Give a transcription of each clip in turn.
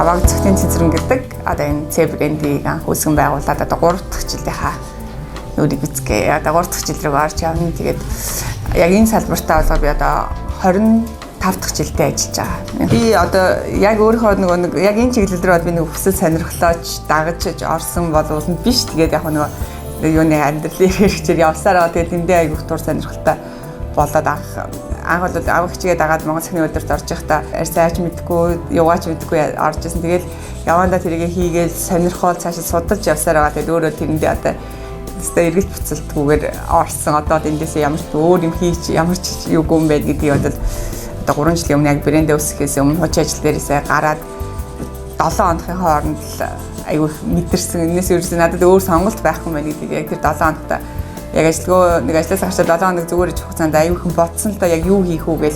аваг цогтын цэцэрэн гэдэг одоо энэ C брендийг анх үүсгэн байгуулад одоо 3 дахь жилийнхаа нүрийг бицгээ. Одоо 3 дахь жил рүү орж явна. Тэгээд яг энэ салбартаа болоо би одоо 25 дахь жилдээ ажиллаж байгаа. Би одоо яг өөрийнхөө нэг яг энэ чиглэл рүү би нэг хүсэл сонирхлооч дагаж орсон боловсон биш. Тэгээд яг нэг юуны амьдралын хэрэгчээр явсараа тэгээд тэндээ айгүйх тур сонирхолтой болоод анх бол авах хичээгээд агаад Монгол Цахны өдөрт орж байхдаа арьсаач мэдгүй, яваач мэдгүй орж исэн. Тэгэл явандаа тэрийг хийгээл сонирхол цаашаа судалж явсаар байгаа. Тэгээд өөрөө тэрэндээ одоо эргэлт буцалтгүйгээр орсон. Одоо эндээс ямар ч өөр юм хийч ямар ч юугүй юм байд гэдгийг одоо 3 жилийн өмнө яг брэндээ өсгөхээс өмнө хуучин ажил дээрээсээ гараад 7 хоногийн хооронд л айгүй мэдэрсэн. Энэс ерөөсөө надад өөр сонголт байхгүй мэн гэдгийг яг тэр 7 хоногт яг ажилтгаа нэг ажлаас гарчаад 7 хоног зүгээр иж хугацаанд аюухан бодсон л да яг юу хийх үү гэж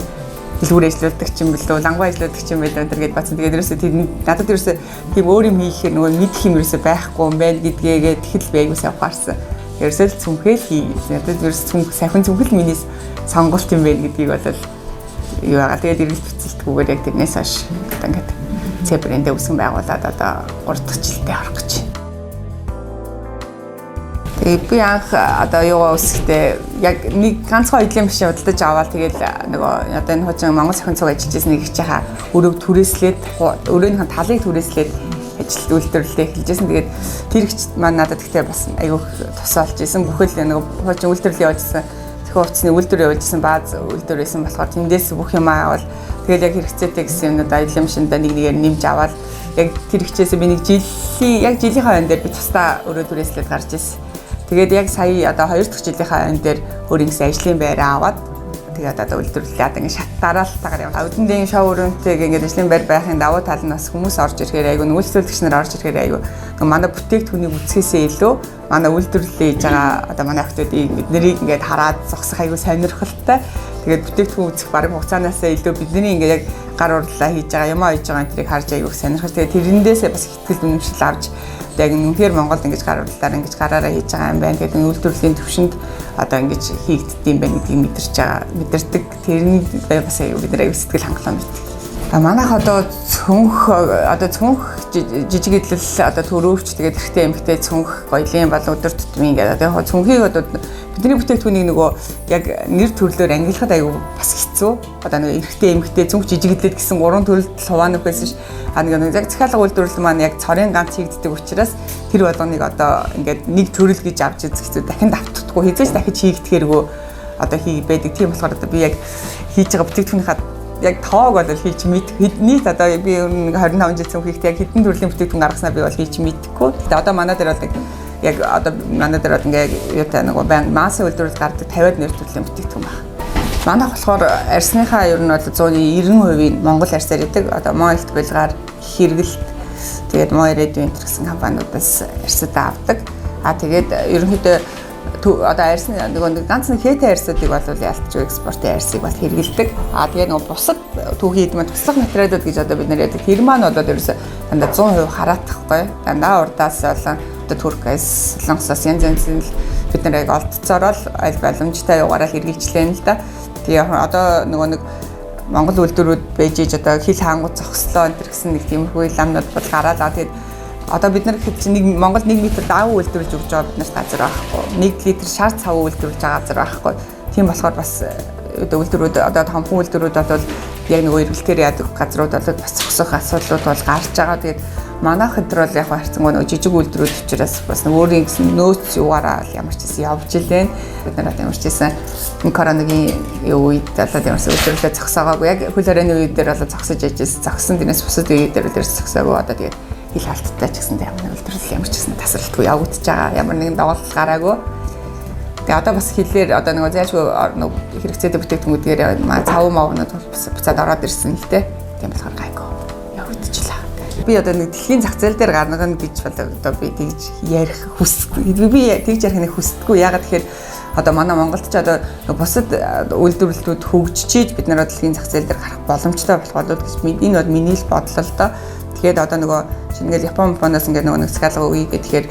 дэлгүүр ажилладаг ч юм бэлээ, лангуй ажилладаг ч юм байлаа энэ гэж бодсон. Тэгээд ерөөсөө надад ерөөсөө тийм өөр юм хийхээр нөгөө мэдэх юм ерөөсөө байхгүй юм байна гэдгээгээд тэгэл би аюу сайн ухаарсан. Ерөөсөө л цүнхэл хий. Надад ерөөсөө цүнх сайхан цүнхэл миний сонголт юм байна гэдгийг бодол юу байгаа. Тэгээд эргэлт буцалтгүйгээр яг тэрнээс хойш одоо ингээд C брэндээ үүсгэн байгуулад одоо 3 дахь жилдээ орох гэж байна. Би анх одоо юугаа үсэхдээ яг нэг ганцхан хөдөлгөөний машин худалдаж аваад тэгээд нөгөө одоо энэ хуучин Монгол Цахин цуг ажиллаж байсан нэг их жахаа өрөөг түрээслээд өрөөнийхэн талыг түрээслээд ажил үйлдвэрлэлээ эхэлжсэн. Тэгээд тэр ихч маань надад гэхдээ бас айгүйх тусаалж исэн. Бүхэл нэг хуучин үйлдвэрлэл явуулсан зохион хувцсны үйлдвэр явуулсан бааз үйлдвэр байсан болохоор тэндээс бүх юм аавал тэгээд яг хэрэгцээтэй гэсэн юмнууд аялал машиндаа нэг нэгээр нэмж аваад яг тэр ихчээсээ би нэг жилийнхээ айн дээр би тусдаа өрөө түрээслээд гарч ирсэн. Тэгээд яг сая одоо 2 дахь жилийнхаа айн дээр өөрийнхөө ажлын байраа аваад тэгээд одоо үйлдвэрлэлээ одоо ингэ шат дараалтаагаар яваа. Өдөндийн шоу өрөөнтэйг ингэ ажлын байр байхын давуу тал нь бас хүмүүс орж ирэхээр айгүй үйлчлүүлэгч нар орж ирэхээр айгүй манай бүтээгдэхүүнийг үзэхээсээ илүү манай үйлдвэрлэлээ хийж байгаа одоо манай охтуудыг бид нарыг ингэ хараад зогсох айгүй сонирхолтой. Тэгээд бүтээгдэхүүн үзэх бараг хугацаанаасаа илүү бидний ингэ яг гар урлаа хийж байгаа юм аа хийж байгаа энтрийг харж айгүй сонирхол. Тэгээд тэрэндээсээ бас ихтгэл үнэмшил авч яг үнэхээр Монголд ингэж гар урлалаар ингэж гараараа хийж байгаа юм байна. Тэгээд үйлдвэрлэлийн төвшөнд одоо ингэж хийгддэм юм байна гэдгийг мэдэрдэг. Тэрний бас бид нар аяг сэтгэл хангалуун мэд. Манайх одоо цүнх жижиг эдлэл одоо төрөвч тэгээд эрэгтэй эмэгтэй цүнх гоёлын бол өдөр тутмын гэдэг. Одоо цүнхийг одоо бидний бүтээгдэхүүнийг нөгөө яг нэр төрлөөр ангилахад аягүй бас хэцүү. Одоо нөгөө эрэгтэй эмэгтэй цүнх жижиг эдлэл гэсэн 3 төрөлд хуваанах байсан ш. Нэг яг захиалга үйлдвэрлэл маань яг цорын ганц хийгддэг учраас тэр болгоныг одоо ингээд нэг төрөл гэж авч үзэх хэцүү. Дахин давтдаггүй хэзээ ч дахиж хийгдэхэргүй одоо байдаг. Тийм болохоор одоо би яг хийж байгаа бүтээгдэхүүнийхаа яг тоог бол хийж нийт одоо би 25 жил цүнхийгт яг хэдэн төрлийн бүтээгдэхүүн гаргаснаа би бол хийж мэдэхгүй. Гэтэ одоо манай дээр бол яг одоо манай дээр бол ингээд юутай нэг массын үйлдвэрлэл гардаг 50-аад нэр төрлийн бүтээгдэхүүн байна. Манайх болохоор арьсныхаа ер нь бол 190% Монгол арьсаар идэг. Одоо Монголд булгаар хэрэгэлт тэгээд Моирэдвент гэсэн компаниудаас арьсаа авдаг. Тэгээд ерөнхийдөө одоо арьсны нэг ганц нэг хээтэй арьсуудыг бол ялтч экспортын арьсыг бол хэрэгэлдэг. Тэгээд нөгөө бусад түүхий эдмэ туслах материалууд гэж одоо бид нар яадаг. Тэр маань одоо ерөөсө дандаа 100% хараатахгүй. Дандаа урдаас болон одоо Туркээс, Солонгосоос янз янзын бид нар яг олдцоорол аль боломжтой югаараа хэрэгжилээ л да. Тэгээ одоо нөгөө нэг Монгол үйлдвэрүүд байж одоо хил хаангууд зогслоо энэ гэсэн нэг тиймэрхүү ламнууд бол гараалаа. Тэгээд одоо бид нар хэд нэг Монголд 1 м даваа үйлдвэрлэж өгч байгаа бид нарт газар байхгүй. 1 литр шар цав үйлдвэрлэж байгаа газар байхгүй. Тийм болохоор бас үйлдвэрүүд одоо томхон үйлдвэрүүд бол яг нөгөө эргэлтээр яадаг газрууд бол бас зогсох асуудлууд бол гарч байгаа. Тэгээд манайх өдөр бол яг харьцангуй нөгөө жижиг үйлдвэрүүд учраас бас өөрийн гэсэн нөөц югаараа ямар ч гэсэн явж илэн. Бид нар ямар ч гэсэн коронавигийн үед одоо ямар ч үйлдвэрлэлээ зогсоогоогүй. Яг хөл хорионы үед дээр бол зогсож ажилласан. Зогсон дээрээс бусад үед дээр зогсоогүй. Одоо тэгээд хил халттай ч гэсэн ямар үйлдвэрлэл ямар ч гэсэн тасралтгүй явагдаж байгаа. Ямар нэгэн даваалал гараагүй. Тэгээ одоо бас хэлээр одоо нөгөө зайлшгүй хэрэгцээтэй бүтээгдэхүүнүүдээр цав мавнууд буцаад ороод ирсэн л дээ. Тийм болохоор гайгүй явагдчихлаа. Би одоо нэг дэлхийн зах зээл дээр гарна гэж бол одоо би тэгж ярих хүсэхгүй. Би тэгж ярих нэг хүсдэггүй. Ягаад тэгэхээр одоо манай Монголд ч одоо бусад үйлдвэрлэлүүд хөгжиж бид нар дэлхийн зах зээл дээр гарах боломжтой болох болоод гэж энэ бол миний л бодол л доо. Тэгэхээр одоо нөгөө шинэгээр Японоос ингээд нөгөө нэг скалга үе гэхээр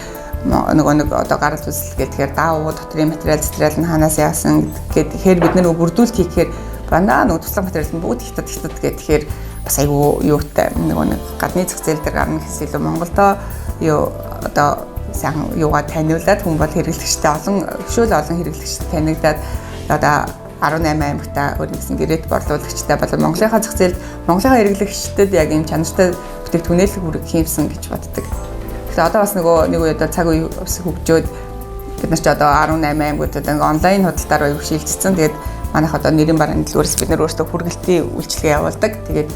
нөгөө одоо гарал үүсэл гэхээр даавуу дотрийн материал нь ханаас яасан гэхээр бид нар бүрдүүлэлт хийхээр бандаа нөгөө туслах материал нь бүгд хятад гэхээр бас айгүй юутай нэг гадны зах зээл дээр гарна гэсэн илүү Монголдо юу одоо сайн юугаа таниулаад хүн бол хэрэглэгчтэй олон хэрэглэгчтэй танигдаад одоо 18 аймагта өөрийнхөө гэрээт борлуулагчтай болон Монголынхаа зах зээлд Монголынхаа хэрэглэгчдэд яг ийм чанартай бүтээгдэхүүнээ л хүргэх хиймсэн гэж боддог. Тэгэхээр одоо бас нэг үед цаг үе хөгжөөд бид нар ч одоо 18 аймагуудад ингээ онлайн худалдаар аяг шилжчихсэн. Тэгээд манайх одоо нэрийн барааны дэлгүүрээс бид нар өөрсдөө хүргэлтийн үйлчилгээ явуулдаг. Тэгээд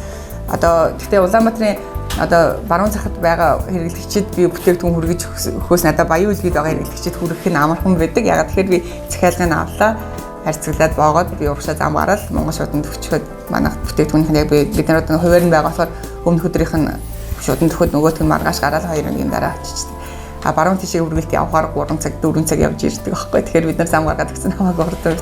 одоо гэхдээ Улаанбаатарын одоо баруун захад байгаа хэрэглэгчид би бүтээгдэхүүн хүргэж өгөхөөс надад баян үлгээд байгаа хэрэглэгчид хүргэх нь амархан байдаг. Ягаад тэгэхээр би захиалгыг авлаа, харьцуулаад боогод би урагшаа зам гараад Монгол шууданд өчгөөд манайх бүтээгдэхүүнх нь яг бид нар одоо хуваар нь байгаа болохоор өмнөх өдрийнх нь шууданд өгөхөд нөгөөх нь маргааш гараад 2 өдрийн дараа очиждаг. А баруун тишээ хүргэлт явахаар 3 цаг 4 цаг явж ирдэг байхгүй. Тэгэхээр бид нар зам гаргаад өгсөн хамаагүй хурдан.